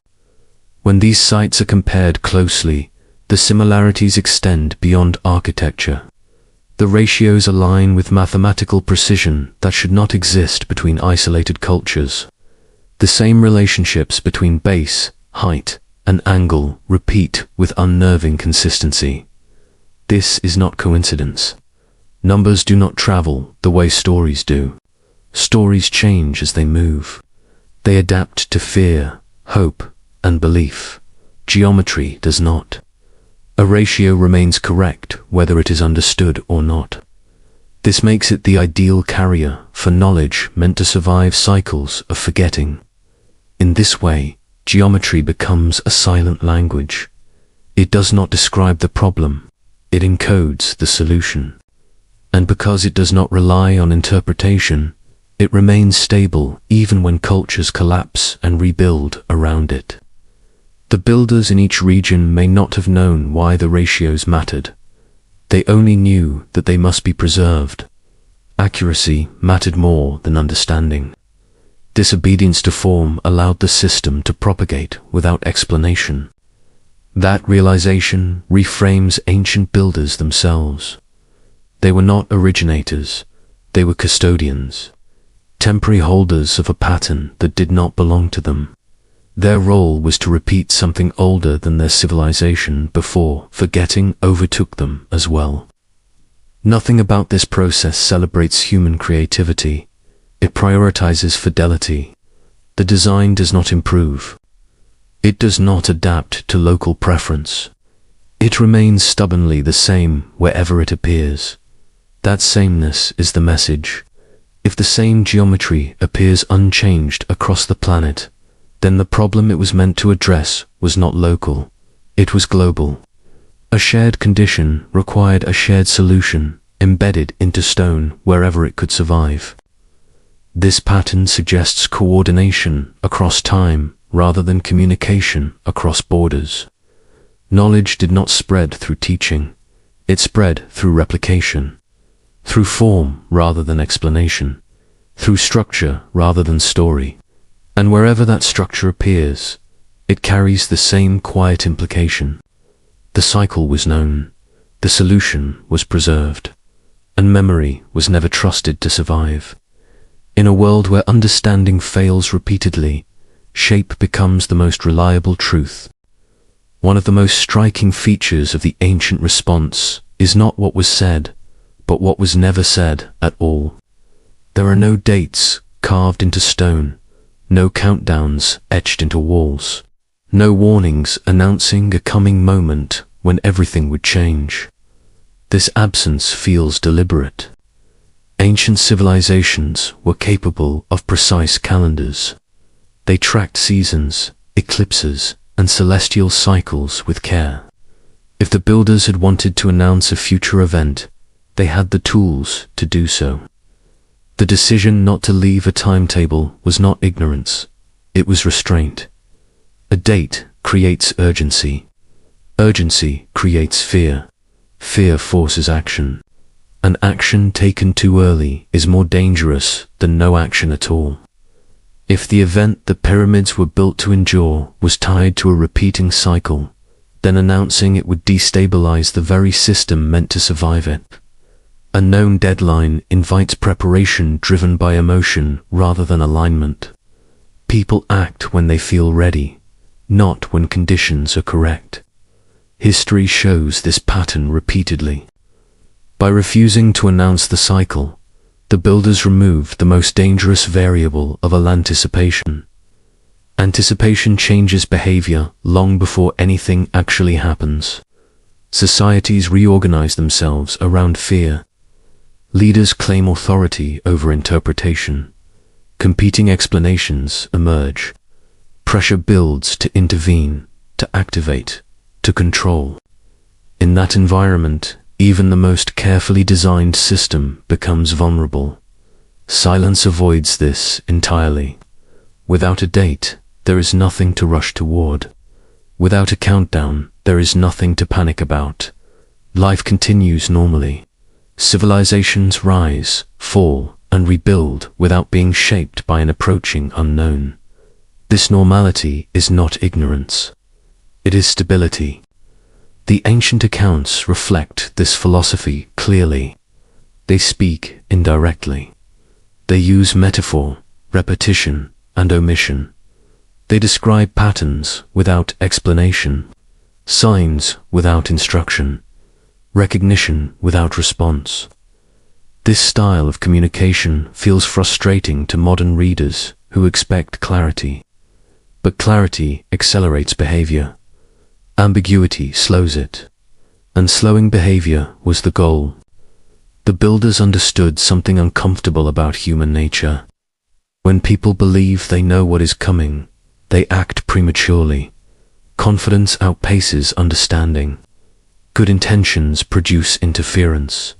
When these sites are compared closely, the similarities extend beyond architecture. The ratios align with mathematical precision that should not exist between isolated cultures. The same relationships between base, height, and angle repeat with unnerving consistency. This is not coincidence. Numbers do not travel the way stories do. Stories change as they move. They adapt to fear, hope, and belief. Geometry does not. A ratio remains correct whether it is understood or not. This makes it the ideal carrier for knowledge meant to survive cycles of forgetting. In this way, geometry becomes a silent language. It does not describe the problem, it encodes the solution. And because it does not rely on interpretation, it remains stable even when cultures collapse and rebuild around it. The builders in each region may not have known why the ratios mattered. They only knew that they must be preserved. Accuracy mattered more than understanding. Disobedience to form allowed the system to propagate without explanation. That realization reframes ancient builders themselves. They were not originators, they were custodians, temporary holders of a pattern that did not belong to them. Their role was to repeat something older than their civilization before forgetting overtook them as well. Nothing about this process celebrates human creativity. It prioritizes fidelity. The design does not improve. It does not adapt to local preference. It remains stubbornly the same wherever it appears. That sameness is the message. If the same geometry appears unchanged across the planet, then the problem it was meant to address was not local. It was global. A shared condition required a shared solution, embedded into stone wherever it could survive. This pattern suggests coordination across time rather than communication across borders. Knowledge did not spread through teaching. It spread through replication, through form rather than explanation, through structure rather than story. And wherever that structure appears, it carries the same quiet implication. The cycle was known, the solution was preserved, and memory was never trusted to survive. In a world where understanding fails repeatedly, shape becomes the most reliable truth. One of the most striking features of the ancient response is not what was said, but what was never said at all. There are no dates carved into stone, no countdowns etched into walls, no warnings announcing a coming moment when everything would change. This absence feels deliberate. Ancient civilizations were capable of precise calendars. They tracked seasons, eclipses, and celestial cycles with care. If the builders had wanted to announce a future event, they had the tools to do so. The decision not to leave a timetable was not ignorance, it was restraint. A date creates urgency. Urgency creates fear. Fear forces action. An action taken too early is more dangerous than no action at all. If the event the pyramids were built to endure was tied to a repeating cycle, then announcing it would destabilize the very system meant to survive it. A known deadline invites preparation driven by emotion rather than alignment. People act when they feel ready, not when conditions are correct. History shows this pattern repeatedly. By refusing to announce the cycle, the builders removed the most dangerous variable of anticipation. Anticipation changes behavior long before anything actually happens. Societies reorganize themselves around fear. Leaders claim authority over interpretation. Competing explanations emerge. Pressure builds to intervene, to activate, to control. In that environment, even the most carefully designed system becomes vulnerable. Silence avoids this entirely. Without a date, there is nothing to rush toward. Without a countdown, there is nothing to panic about. Life continues normally. Civilizations rise, fall, and rebuild without being shaped by an approaching unknown. This normality is not ignorance. It is stability. The ancient accounts reflect this philosophy clearly. They speak indirectly. They use metaphor, repetition, and omission. They describe patterns without explanation, signs without instruction, recognition without response. This style of communication feels frustrating to modern readers who expect clarity. But clarity accelerates behavior. Ambiguity slows it, and slowing behavior was the goal. The builders understood something uncomfortable about human nature. When people believe they know what is coming, they act prematurely. Confidence outpaces understanding. Good intentions produce interference.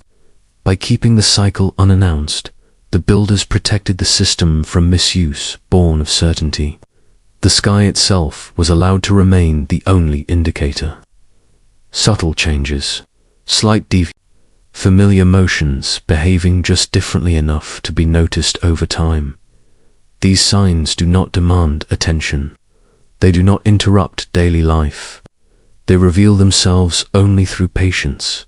By keeping the cycle unannounced, the builders protected the system from misuse born of certainty. The sky itself was allowed to remain the only indicator. Subtle changes, slight familiar motions behaving just differently enough to be noticed over time. These signs do not demand attention. They do not interrupt daily life. They reveal themselves only through patience.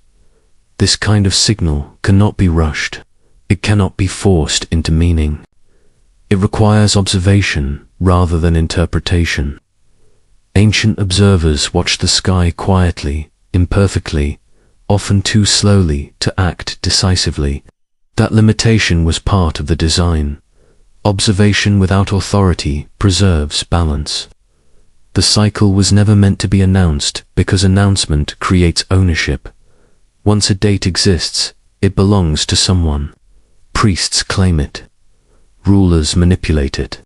This kind of signal cannot be rushed. It cannot be forced into meaning. It requires observation rather than interpretation. Ancient observers watched the sky quietly, imperfectly, often too slowly to act decisively. That limitation was part of the design. Observation without authority preserves balance. The cycle was never meant to be announced because announcement creates ownership. Once a date exists, it belongs to someone. Priests claim it. Rulers manipulate it.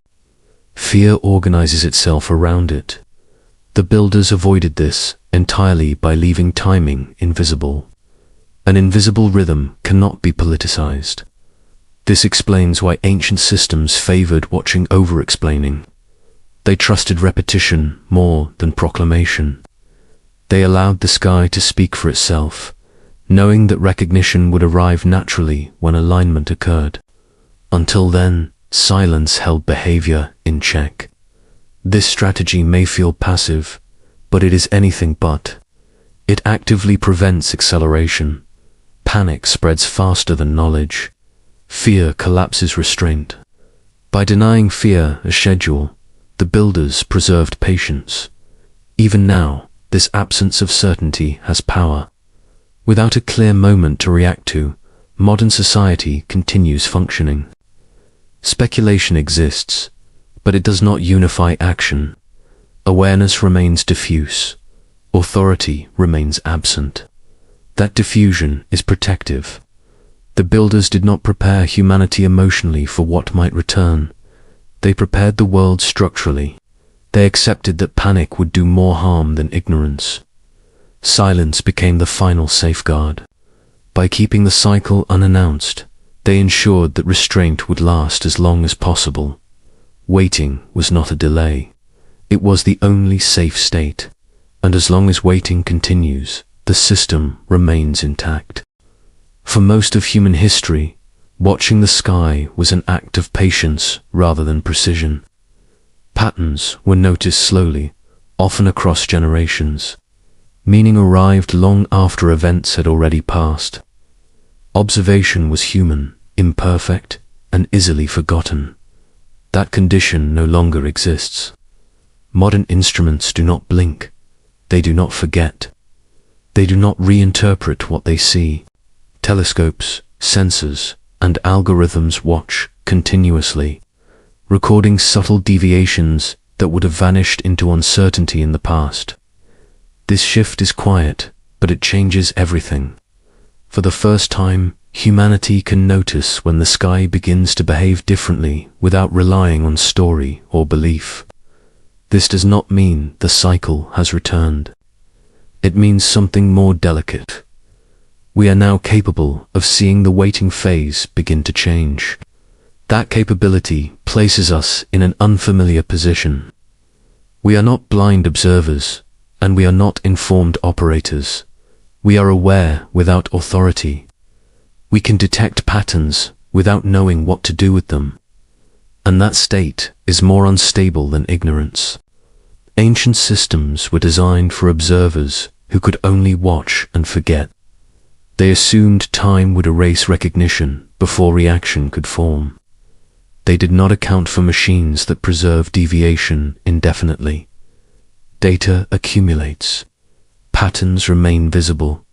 Fear organizes itself around it. The builders avoided this entirely by leaving timing invisible. An invisible rhythm cannot be politicized. This explains why ancient systems favored watching over explaining. They trusted repetition more than proclamation. They allowed the sky to speak for itself, knowing that recognition would arrive naturally when alignment occurred. Until then, silence held behavior in check. This strategy may feel passive, but it is anything but. It actively prevents acceleration. Panic spreads faster than knowledge. Fear collapses restraint. By denying fear a schedule, the builders preserved patience. Even now, this absence of certainty has power. Without a clear moment to react to, modern society continues functioning. Speculation exists, but it does not unify action. Awareness remains diffuse. Authority remains absent. That diffusion is protective. The builders did not prepare humanity emotionally for what might return. They prepared the world structurally. They accepted that panic would do more harm than ignorance. Silence became the final safeguard. By keeping the cycle unannounced, they ensured that restraint would last as long as possible. Waiting was not a delay. It was the only safe state. And as long as waiting continues, the system remains intact. For most of human history, watching the sky was an act of patience rather than precision. Patterns were noticed slowly, often across generations. Meaning arrived long after events had already passed. Observation was human, imperfect, and easily forgotten. That condition no longer exists. Modern instruments do not blink. They do not forget. They do not reinterpret what they see. Telescopes, sensors, and algorithms watch continuously, recording subtle deviations that would have vanished into uncertainty in the past. This shift is quiet, but it changes everything. For the first time, humanity can notice when the sky begins to behave differently without relying on story or belief. This does not mean the cycle has returned. It means something more delicate. We are now capable of seeing the waiting phase begin to change. That capability places us in an unfamiliar position. We are not blind observers, and we are not informed operators. We are aware without authority. We can detect patterns without knowing what to do with them. And that state is more unstable than ignorance. Ancient systems were designed for observers who could only watch and forget. They assumed time would erase recognition before reaction could form. They did not account for machines that preserve deviation indefinitely. Data accumulates. Patterns remain visible.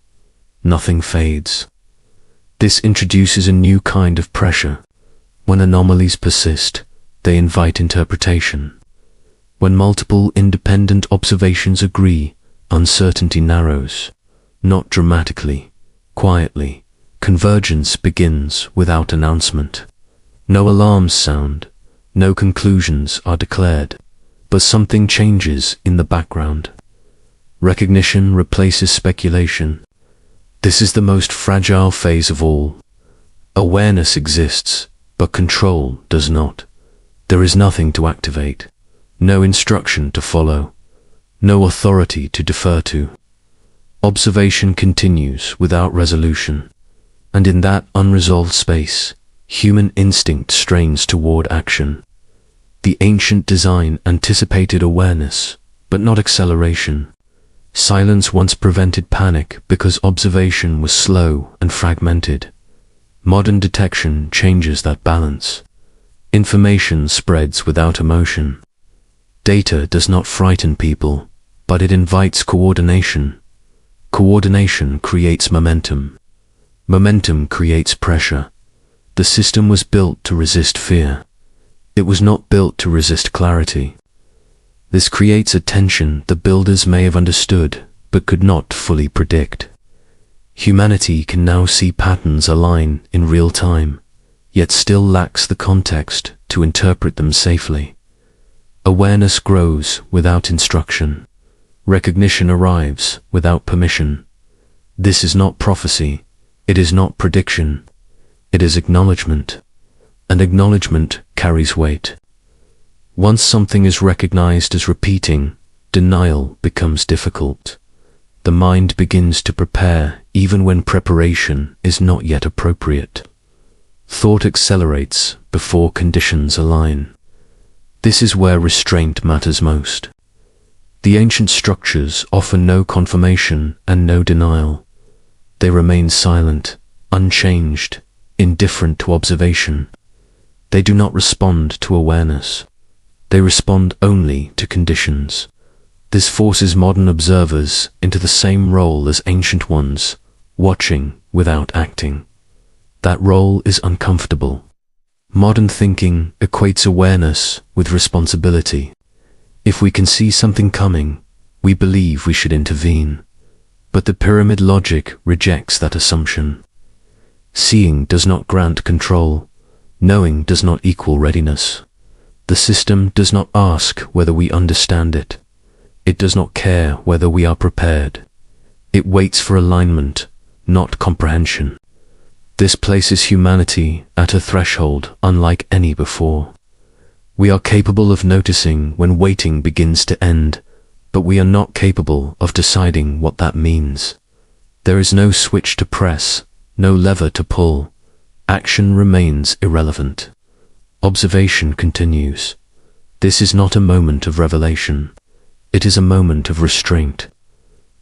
Nothing fades. This introduces a new kind of pressure. When anomalies persist, they invite interpretation. When multiple independent observations agree, uncertainty narrows. Not dramatically. Quietly, convergence begins without announcement. No alarms sound, no conclusions are declared, but something changes in the background. Recognition replaces speculation. This is the most fragile phase of all. Awareness exists, but control does not. There is nothing to activate, no instruction to follow, no authority to defer to. Observation continues without resolution, and in that unresolved space, human instinct strains toward action. The ancient design anticipated awareness, but not acceleration. Silence once prevented panic because observation was slow and fragmented. Modern detection changes that balance. Information spreads without emotion. Data does not frighten people, but it invites coordination. Coordination creates momentum. Momentum creates pressure. The system was built to resist fear. It was not built to resist clarity. This creates a tension the builders may have understood, but could not fully predict. Humanity can now see patterns align in real time, yet still lacks the context to interpret them safely. Awareness grows without instruction. Recognition arrives without permission. This is not prophecy. It is not prediction. It is acknowledgement. And acknowledgement carries weight. Once something is recognized as repeating, denial becomes difficult. The mind begins to prepare even when preparation is not yet appropriate. Thought accelerates before conditions align. This is where restraint matters most. The ancient structures offer no confirmation and no denial. They remain silent, unchanged, indifferent to observation. They do not respond to awareness. They respond only to conditions. This forces modern observers into the same role as ancient ones, watching without acting. That role is uncomfortable. Modern thinking equates awareness with responsibility. If we can see something coming, we believe we should intervene. But the pyramid logic rejects that assumption. Seeing does not grant control. Knowing does not equal readiness. The system does not ask whether we understand it. It does not care whether we are prepared. It waits for alignment, not comprehension. This places humanity at a threshold unlike any before. We are capable of noticing when waiting begins to end, but we are not capable of deciding what that means. There is no switch to press, no lever to pull. Action remains irrelevant. Observation continues. This is not a moment of revelation. It is a moment of restraint.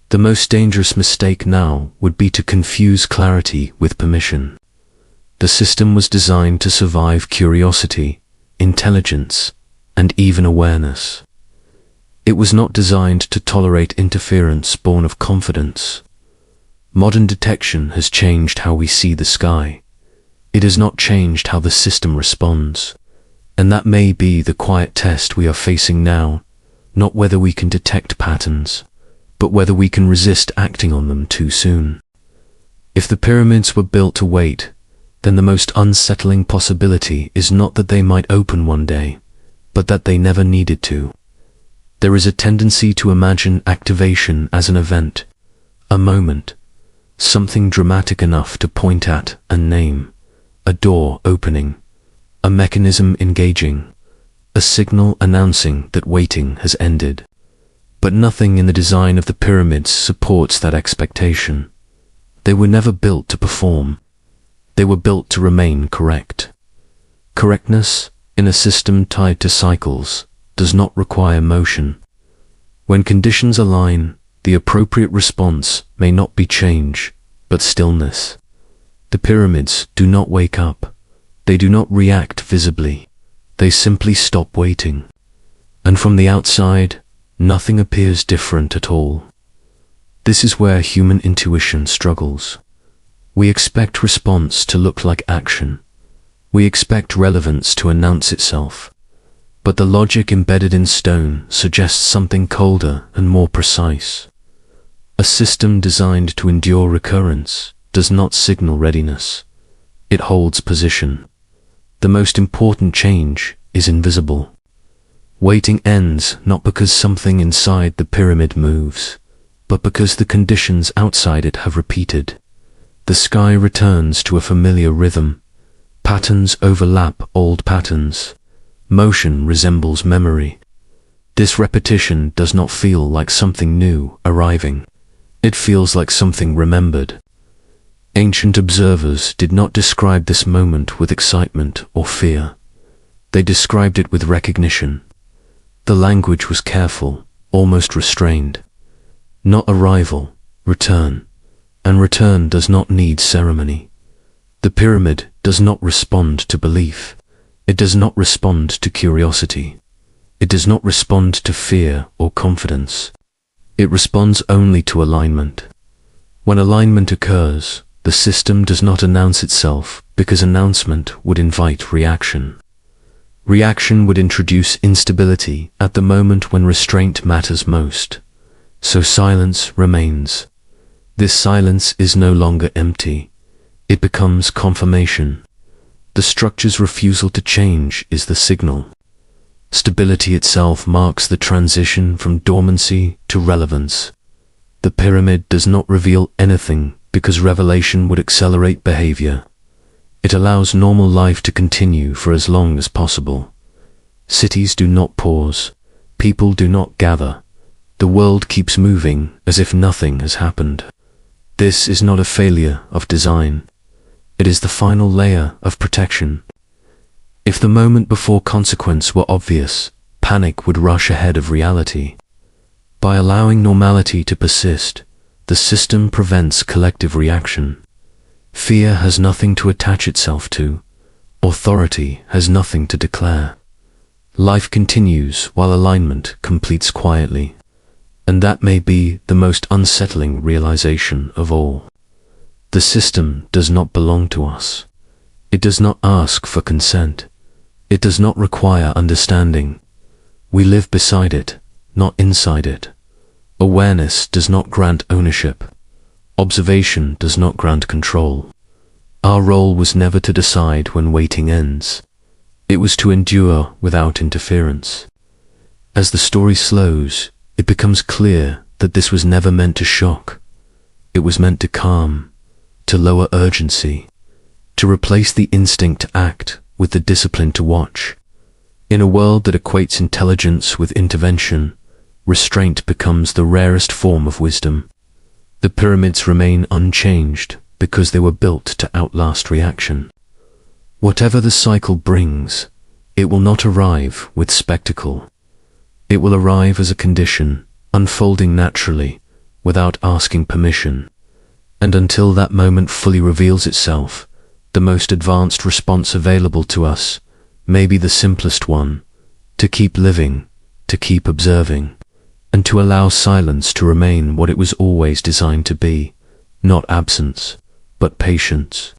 The most dangerous mistake now would be to confuse clarity with permission. The system was designed to survive curiosity, intelligence, and even awareness. It was not designed to tolerate interference born of confidence. Modern detection has changed how we see the sky. It has not changed how the system responds. And that may be the quiet test we are facing now, not whether we can detect patterns, but whether we can resist acting on them too soon. If the pyramids were built to wait, then the most unsettling possibility is not that they might open one day, but that they never needed to. There is a tendency to imagine activation as an event, a moment, something dramatic enough to point at and name, a door opening, a mechanism engaging, a signal announcing that waiting has ended. But nothing in the design of the pyramids supports that expectation. They were never built to perform. They were built to remain correct. Correctness, in a system tied to cycles, does not require motion. When conditions align, the appropriate response may not be change, but stillness. The pyramids do not wake up. They do not react visibly. They simply stop waiting. And from the outside, nothing appears different at all. This is where human intuition struggles. We expect response to look like action. We expect relevance to announce itself. But the logic embedded in stone suggests something colder and more precise. A system designed to endure recurrence does not signal readiness. It holds position. The most important change is invisible. Waiting ends not because something inside the pyramid moves, but because the conditions outside it have repeated. The sky returns to a familiar rhythm. Patterns overlap old patterns. Motion resembles memory. This repetition does not feel like something new arriving. It feels like something remembered. Ancient observers did not describe this moment with excitement or fear. They described it with recognition. The language was careful, almost restrained. Not arrival, return. And return does not need ceremony. The pyramid does not respond to belief. It does not respond to curiosity. It does not respond to fear or confidence. It responds only to alignment. When alignment occurs, the system does not announce itself because announcement would invite reaction. Reaction would introduce instability at the moment when restraint matters most. So silence remains. This silence is no longer empty. It becomes confirmation. The structure's refusal to change is the signal. Stability itself marks the transition from dormancy to relevance. The pyramid does not reveal anything because revelation would accelerate behavior. It allows normal life to continue for as long as possible. Cities do not pause. People do not gather. The world keeps moving as if nothing has happened. This is not a failure of design. It is the final layer of protection. If the moment before consequence were obvious, panic would rush ahead of reality. By allowing normality to persist, the system prevents collective reaction. Fear has nothing to attach itself to. Authority has nothing to declare. Life continues while alignment completes quietly. And that may be the most unsettling realization of all. The system does not belong to us. It does not ask for consent. It does not require understanding. We live beside it, not inside it. Awareness does not grant ownership. Observation does not grant control. Our role was never to decide when waiting ends. It was to endure without interference. As the story slows, it becomes clear that this was never meant to shock. It was meant to calm, to lower urgency, to replace the instinct to act with the discipline to watch. In a world that equates intelligence with intervention, restraint becomes the rarest form of wisdom. The pyramids remain unchanged because they were built to outlast reaction. Whatever the cycle brings, it will not arrive with spectacle. It will arrive as a condition, unfolding naturally, without asking permission. And until that moment fully reveals itself, the most advanced response available to us may be the simplest one: to keep living, to keep observing, and to allow silence to remain what it was always designed to be, not absence, but patience.